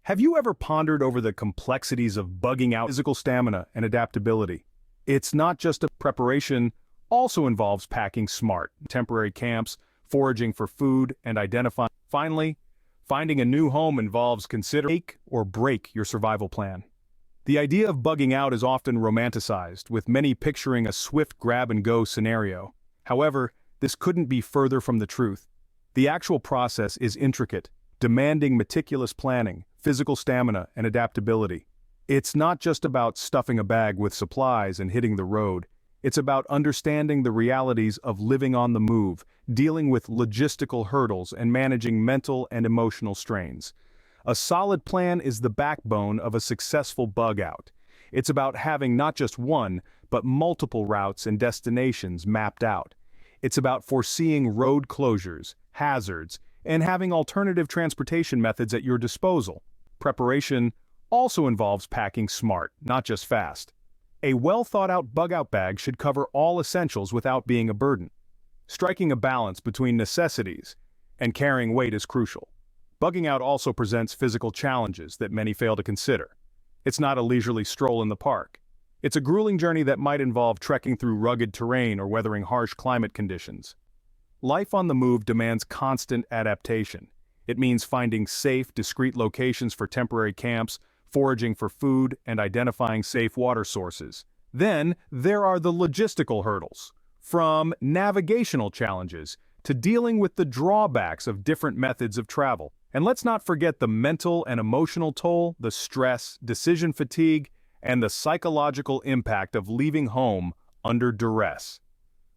Have you ever pondered over the complexities of bugging out physical stamina and adaptability? It's not just a preparation, also involves packing smart, temporary camps, foraging for food, and identifying. Finally, finding a new home involves considering make or break your survival plan. The idea of bugging out is often romanticized, with many picturing a swift grab-and-go scenario. However, this couldn't be further from the truth. The actual process is intricate, demanding meticulous planning, physical stamina, and adaptability. It's not just about stuffing a bag with supplies and hitting the road. It's about understanding the realities of living on the move, dealing with logistical hurdles, and managing mental and emotional strains. A solid plan is the backbone of a successful bug out. It's about having not just one, but multiple routes and destinations mapped out. It's about foreseeing road closures, hazards, and having alternative transportation methods at your disposal. Preparation also involves packing smart, not just fast. A well-thought-out bug-out bag should cover all essentials without being a burden. Striking a balance between necessities and carrying weight is crucial. Bugging out also presents physical challenges that many fail to consider. It's not a leisurely stroll in the park. It's a grueling journey that might involve trekking through rugged terrain or weathering harsh climate conditions. Life on the move demands constant adaptation. It means finding safe, discreet locations for temporary camps, foraging for food, and identifying safe water sources. Then, there are the logistical hurdles. From navigational challenges to dealing with the drawbacks of different methods of travel. And let's not forget the mental and emotional toll, the stress, decision fatigue, and the psychological impact of leaving home under duress.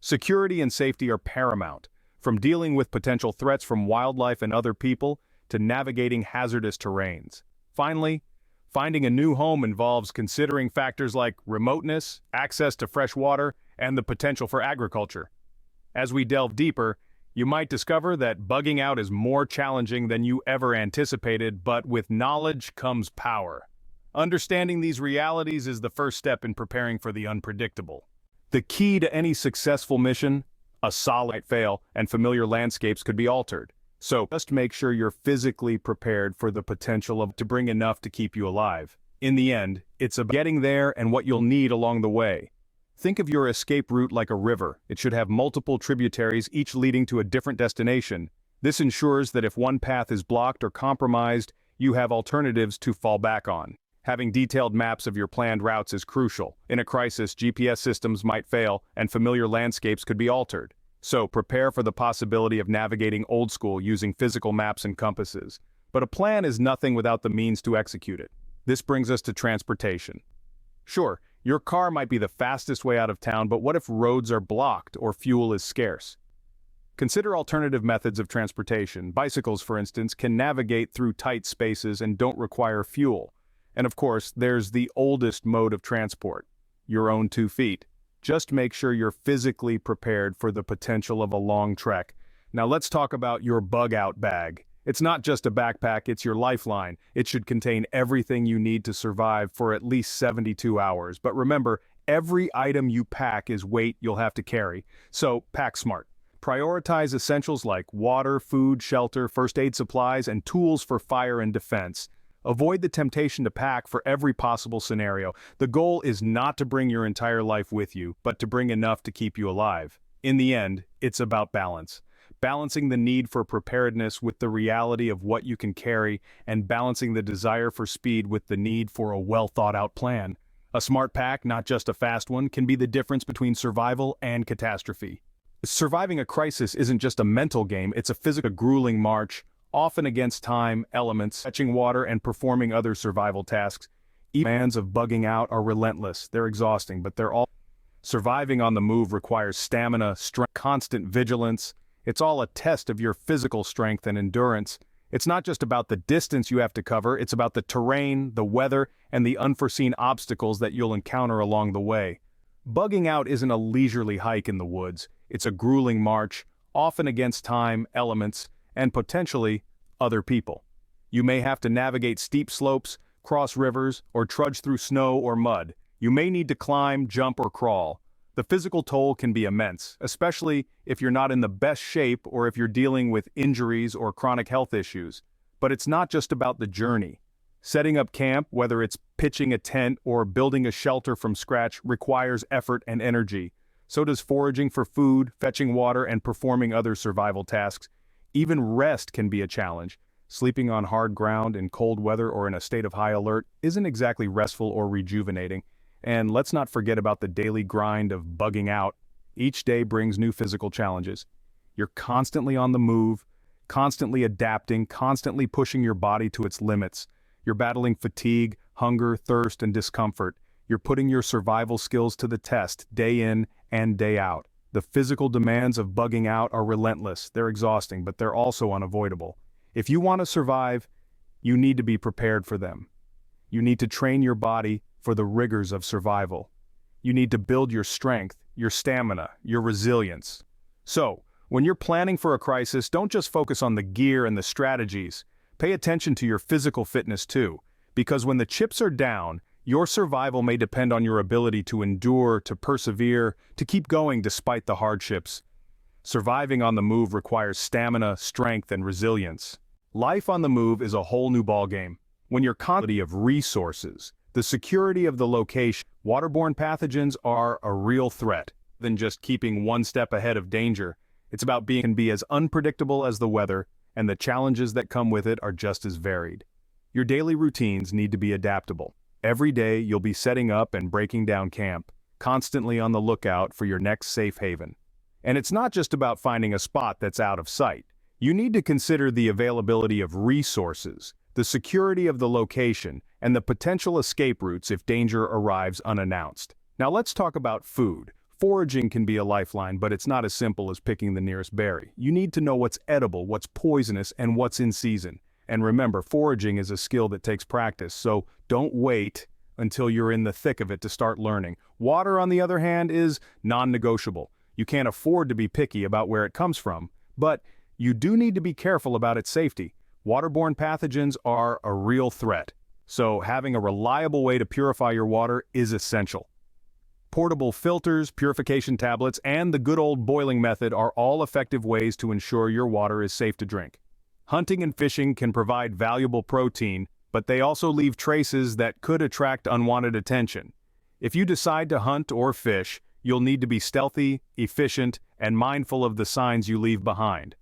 Security and safety are paramount. From dealing with potential threats from wildlife and other people, to navigating hazardous terrains. Finally, finding a new home involves considering factors like remoteness, access to fresh water, and the potential for agriculture. As we delve deeper, you might discover that bugging out is more challenging than you ever anticipated, but with knowledge comes power. Understanding these realities is the first step in preparing for the unpredictable. The key to any successful mission: a solid fail, and familiar landscapes could be altered. So just make sure you're physically prepared for the potential to bring enough to keep you alive. In the end, it's about getting there and what you'll need along the way. Think of your escape route like a river. It should have multiple tributaries, each leading to a different destination. This ensures that if one path is blocked or compromised, you have alternatives to fall back on. Having detailed maps of your planned routes is crucial. In a crisis, GPS systems might fail, and familiar landscapes could be altered. So prepare for the possibility of navigating old school using physical maps and compasses. But a plan is nothing without the means to execute it. This brings us to transportation. Sure, your car might be the fastest way out of town, but what if roads are blocked or fuel is scarce? Consider alternative methods of transportation. Bicycles, for instance, can navigate through tight spaces and don't require fuel. And of course, there's the oldest mode of transport: your own 2 feet. Just make sure you're physically prepared for the potential of a long trek. Now let's talk about your bug-out bag. It's not just a backpack, it's your lifeline. It should contain everything you need to survive for at least 72 hours. But remember, every item you pack is weight you'll have to carry. So pack smart. Prioritize essentials like water, food, shelter, first aid supplies, and tools for fire and defense. Avoid the temptation to pack for every possible scenario. The goal is not to bring your entire life with you, but to bring enough to keep you alive. In the end, it's about balance. Balancing the need for preparedness with the reality of what you can carry, and balancing the desire for speed with the need for a well-thought-out plan. A smart pack, not just a fast one, can be the difference between survival and catastrophe. Surviving a crisis isn't just a mental game, it's a physical, grueling march, often against time, elements, fetching water, and performing other survival tasks. Demands of bugging out are relentless. They're exhausting, but they're all. Surviving on the move requires stamina, strength, constant vigilance. It's all a test of your physical strength and endurance. It's not just about the distance you have to cover, it's about the terrain, the weather, and the unforeseen obstacles that you'll encounter along the way. Bugging out isn't a leisurely hike in the woods. It's a grueling march, often against time, elements, and potentially other people. You may have to navigate steep slopes, cross rivers, or trudge through snow or mud. You may need to climb, jump, or crawl. The physical toll can be immense, especially if you're not in the best shape or if you're dealing with injuries or chronic health issues. But it's not just about the journey. Setting up camp, whether it's pitching a tent or building a shelter from scratch, requires effort and energy. So does foraging for food, fetching water, and performing other survival tasks. Even rest can be a challenge. Sleeping on hard ground in cold weather or in a state of high alert isn't exactly restful or rejuvenating. And let's not forget about the daily grind of bugging out. Each day brings new physical challenges. You're constantly on the move, constantly adapting, constantly pushing your body to its limits. You're battling fatigue, hunger, thirst, and discomfort. You're putting your survival skills to the test, day in and day out. The physical demands of bugging out are relentless. They're exhausting, but they're also unavoidable. If you want to survive, you need to be prepared for them. You need to train your body for the rigors of survival. You need to build your strength, your stamina, your resilience. So, when you're planning for a crisis, don't just focus on the gear and the strategies. Pay attention to your physical fitness too, because when the chips are down, your survival may depend on your ability to endure, to persevere, to keep going despite the hardships. Surviving on the move requires stamina, strength, and resilience. Life on the move is a whole new ballgame. When you're conscious of resources, the security of the location, waterborne pathogens are a real threat than just keeping one step ahead of danger. It's about being as unpredictable as the weather, and the challenges that come with it are just as varied. Your daily routines need to be adaptable. Every day you'll be setting up and breaking down camp, constantly on the lookout for your next safe haven. And it's not just about finding a spot that's out of sight. You need to consider the availability of resources, the security of the location, and the potential escape routes if danger arrives unannounced. Now let's talk about food. Foraging can be a lifeline, but it's not as simple as picking the nearest berry. You need to know what's edible, what's poisonous, and what's in season. And remember, foraging is a skill that takes practice, so don't wait until you're in the thick of it to start learning. Water, on the other hand, is non-negotiable. You can't afford to be picky about where it comes from, but you do need to be careful about its safety. Waterborne pathogens are a real threat, so having a reliable way to purify your water is essential. Portable filters, purification tablets, and the good old boiling method are all effective ways to ensure your water is safe to drink. Hunting and fishing can provide valuable protein, but they also leave traces that could attract unwanted attention. If you decide to hunt or fish, you'll need to be stealthy, efficient, and mindful of the signs you leave behind.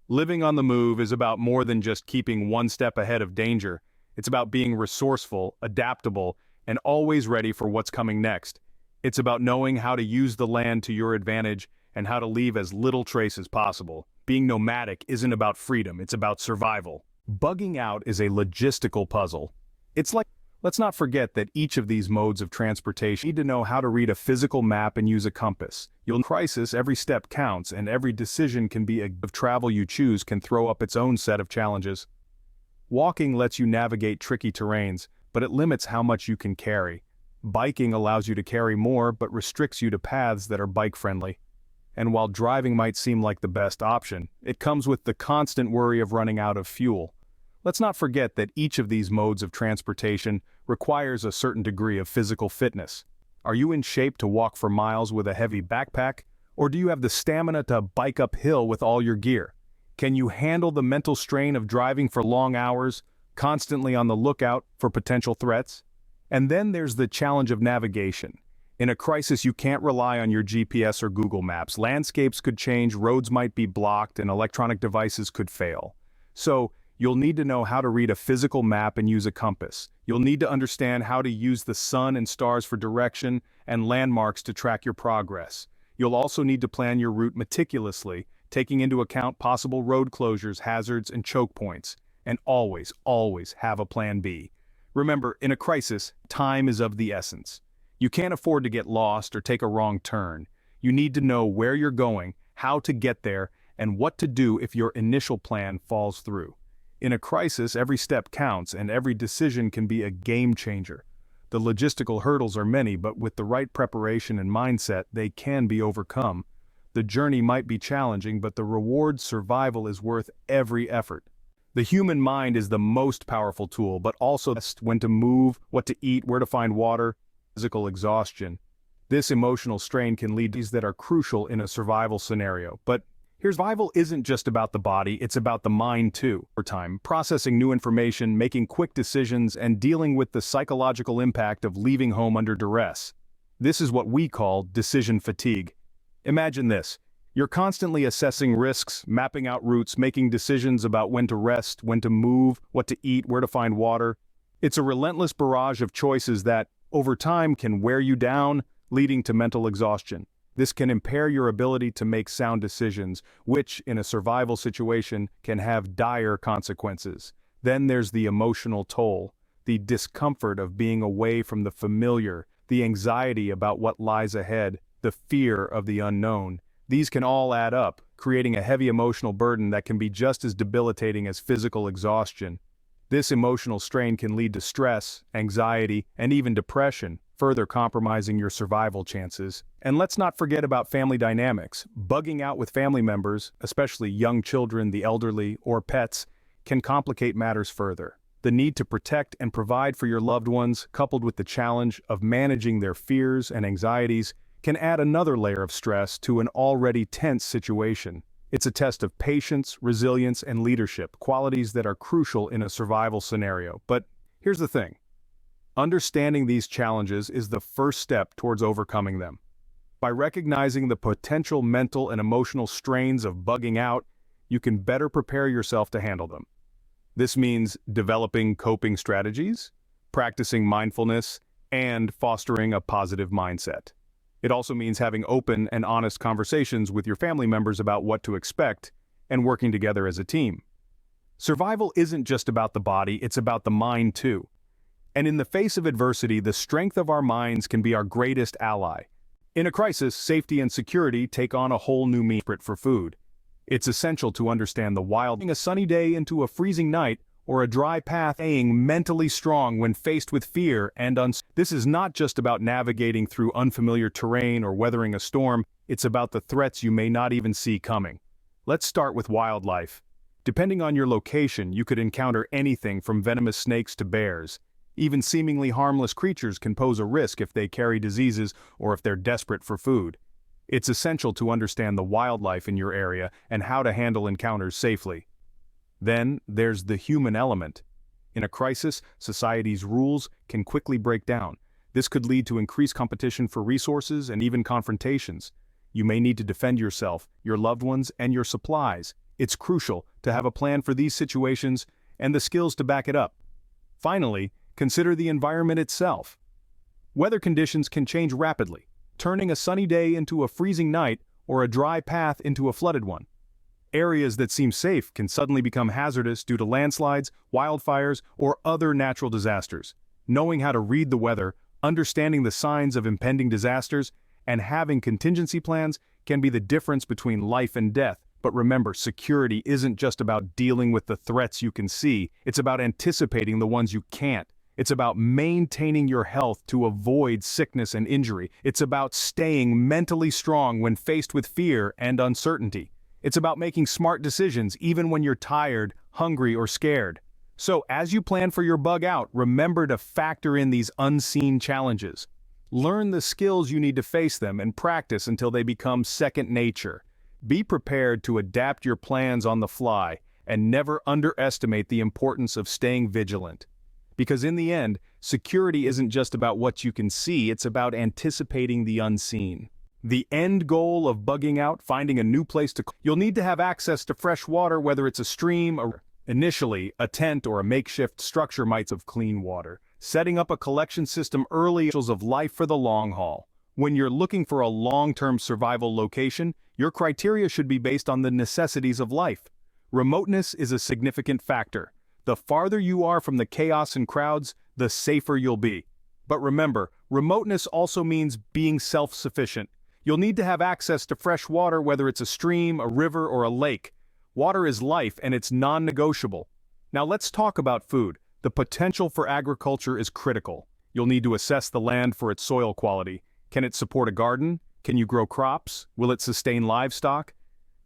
Living on the move is about more than just keeping one step ahead of danger. It's about being resourceful, adaptable, and always ready for what's coming next. It's about knowing how to use the land to your advantage and how to leave as little trace as possible. Being nomadic isn't about freedom, it's about survival. Bugging out is a logistical puzzle. Let's not forget that each of these modes of transportation need to know how to read a physical map and use a compass. In crisis, every step counts, and every decision can be of travel you choose can throw up its own set of challenges. Walking lets you navigate tricky terrains, but it limits how much you can carry. Biking allows you to carry more, but restricts you to paths that are bike-friendly. And while driving might seem like the best option, it comes with the constant worry of running out of fuel. Let's not forget that each of these modes of transportation requires a certain degree of physical fitness. Are you in shape to walk for miles with a heavy backpack? Or do you have the stamina to bike uphill with all your gear? Can you handle the mental strain of driving for long hours, constantly on the lookout for potential threats? And then there's the challenge of navigation. In a crisis, you can't rely on your GPS or Google Maps. Landscapes could change, roads might be blocked, and electronic devices could fail. So, you'll need to know how to read a physical map and use a compass. You'll need to understand how to use the sun and stars for direction and landmarks to track your progress. You'll also need to plan your route meticulously, taking into account possible road closures, hazards, and choke points. And always, always have a plan B. Remember, in a crisis, time is of the essence. You can't afford to get lost or take a wrong turn. You need to know where you're going, how to get there, and what to do if your initial plan falls through. In a crisis, every step counts, and every decision can be a game changer. The logistical hurdles are many, but with the right preparation and mindset, they can be overcome. The journey might be challenging, but the reward survival is worth every effort. The human mind is the most powerful tool, but also when to move, what to eat, where to find water, physical exhaustion. This emotional strain can lead to these that are crucial in a survival scenario. But Survival isn't just about the body, it's about the mind too. Over time, processing new information, making quick decisions, and dealing with the psychological impact of leaving home under duress. This is what we call decision fatigue. Imagine this. You're constantly assessing risks, mapping out routes, making decisions about when to rest, when to move, what to eat, where to find water. It's a relentless barrage of choices that, over time, can wear you down, leading to mental exhaustion. This can impair your ability to make sound decisions, which, in a survival situation, can have dire consequences. Then there's the emotional toll, the discomfort of being away from the familiar, the anxiety about what lies ahead, the fear of the unknown. These can all add up, creating a heavy emotional burden that can be just as debilitating as physical exhaustion. This emotional strain can lead to stress, anxiety, and even depression, further compromising your survival chances. And let's not forget about family dynamics. Bugging out with family members, especially young children, the elderly, or pets, can complicate matters further. The need to protect and provide for your loved ones, coupled with the challenge of managing their fears and anxieties, can add another layer of stress to an already tense situation. It's a test of patience, resilience, and leadership, qualities that are crucial in a survival scenario. But here's the thing. Understanding these challenges is the first step towards overcoming them. By recognizing the potential mental and emotional strains of bugging out, you can better prepare yourself to handle them. This means developing coping strategies, practicing mindfulness, and fostering a positive mindset. It also means having open and honest conversations with your family members about what to expect and working together as a team. Survival isn't just about the body, it's about the mind too. And in the face of adversity, the strength of our minds can be our greatest ally. In a crisis, safety and security take on a whole new meaning for food. It's essential to understand the wild, a sunny day into a freezing night, or a dry path, staying mentally strong when faced with fear and uncertainty. This is not just about navigating through unfamiliar terrain or weathering a storm, it's about the threats you may not even see coming. Let's start with wildlife. Depending on your location, you could encounter anything from venomous snakes to bears. Even seemingly harmless creatures can pose a risk if they carry diseases or if they're desperate for food. It's essential to understand the wildlife in your area and how to handle encounters safely. Then, there's the human element. In a crisis, society's rules can quickly break down. This could lead to increased competition for resources and even confrontations. You may need to defend yourself, your loved ones, and your supplies. It's crucial to have a plan for these situations and the skills to back it up. Finally, consider the environment itself. Weather conditions can change rapidly, turning a sunny day into a freezing night or a dry path into a flooded one. Areas that seem safe can suddenly become hazardous due to landslides, wildfires, or other natural disasters. Knowing how to read the weather, understanding the signs of impending disasters, and having contingency plans can be the difference between life and death. But remember, security isn't just about dealing with the threats you can see, it's about anticipating the ones you can't. It's about maintaining your health to avoid sickness and injury. It's about staying mentally strong when faced with fear and uncertainty. It's about making smart decisions even when you're tired, hungry, or scared. So as you plan for your bug out, remember to factor in these unseen challenges. Learn the skills you need to face them and practice until they become second nature. Be prepared to adapt your plans on the fly and never underestimate the importance of staying vigilant. Because in the end, security isn't just about what you can see, it's about anticipating the unseen. The end goal of bugging out, finding a new place to... You'll need to have access to fresh water, whether it's a stream or... Initially, a tent or a makeshift structure might have clean water. Setting up a collection system early of life for the long haul. When you're looking for a long-term survival location, your criteria should be based on the necessities of life. Remoteness is a significant factor. The farther you are from the chaos and crowds, the safer you'll be. But remember, remoteness also means being self-sufficient. You'll need to have access to fresh water, whether it's a stream, a river, or a lake. Water is life, and it's non-negotiable. Now let's talk about food. The potential for agriculture is critical. You'll need to assess the land for its soil quality. Can it support a garden? Can you grow crops? Will it sustain livestock?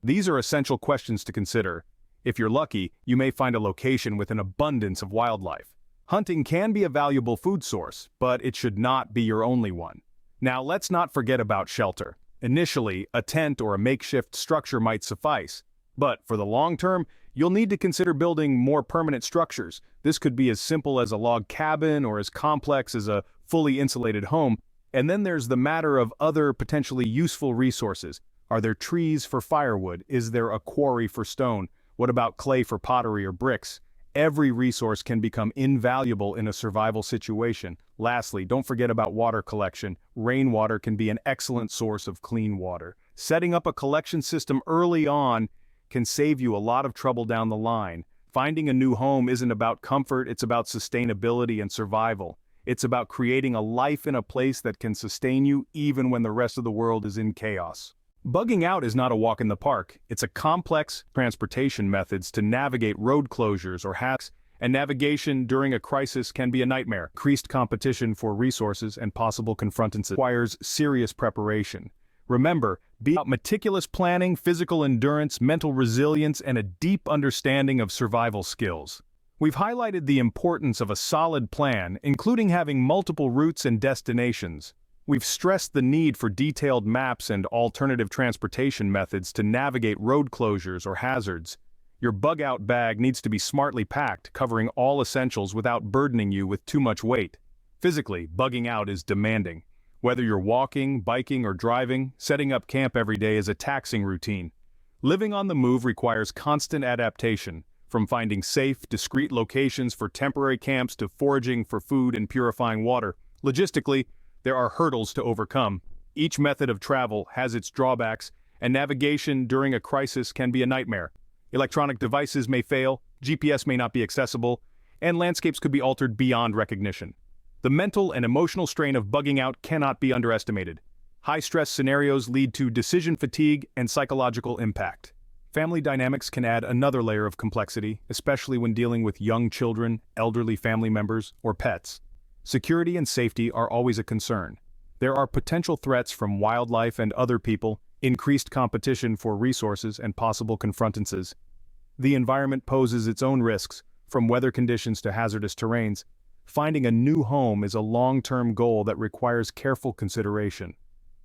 These are essential questions to consider. If you're lucky, you may find a location with an abundance of wildlife. Hunting can be a valuable food source, but it should not be your only one. Now let's not forget about shelter. Initially, a tent or a makeshift structure might suffice, but for the long term, you'll need to consider building more permanent structures. This could be as simple as a log cabin or as complex as a fully insulated home. And then there's the matter of other potentially useful resources. Are there trees for firewood? Is there a quarry for stone? What about clay for pottery or bricks? Every resource can become invaluable in a survival situation. Lastly, don't forget about water collection. Rainwater can be an excellent source of clean water. Setting up a collection system early on can save you a lot of trouble down the line. Finding a new home isn't about comfort, it's about sustainability and survival. It's about creating a life in a place that can sustain you even when the rest of the world is in chaos. Bugging out is not a walk in the park. It's a complex transportation methods to navigate road closures or hacks, and navigation during a crisis can be a nightmare. Increased competition for resources and possible confrontances requires serious preparation. Remember, be about meticulous planning, physical endurance, mental resilience, and a deep understanding of survival skills. We've highlighted the importance of a solid plan, including having multiple routes and destinations. We've stressed the need for detailed maps and alternative transportation methods to navigate road closures or hazards. Your bug-out bag needs to be smartly packed, covering all essentials without burdening you with too much weight. Physically, bugging out is demanding. Whether you're walking, biking, or driving, setting up camp every day is a taxing routine. Living on the move requires constant adaptation, from finding safe, discreet locations for temporary camps to foraging for food and purifying water. Logistically, there are hurdles to overcome. Each method of travel has its drawbacks, and navigation during a crisis can be a nightmare. Electronic devices may fail, GPS may not be accessible, and landscapes could be altered beyond recognition. The mental and emotional strain of bugging out cannot be underestimated. High-stress scenarios lead to decision fatigue and psychological impact. Family dynamics can add another layer of complexity, especially when dealing with young children, elderly family members, or pets. Security and safety are always a concern. There are potential threats from wildlife and other people, increased competition for resources, and possible confrontances. The environment poses its own risks, from weather conditions to hazardous terrains. Finding a new home is a long-term goal that requires careful consideration.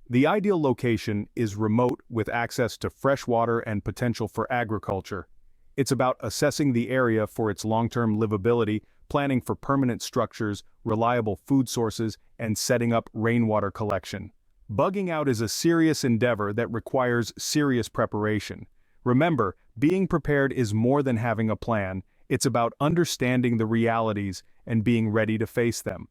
The ideal location is remote with access to fresh water and potential for agriculture. It's about assessing the area for its long-term livability, planning for permanent structures, reliable food sources, and setting up rainwater collection. Bugging out is a serious endeavor that requires serious preparation. Remember, being prepared is more than having a plan. It's about understanding the realities and being ready to face them.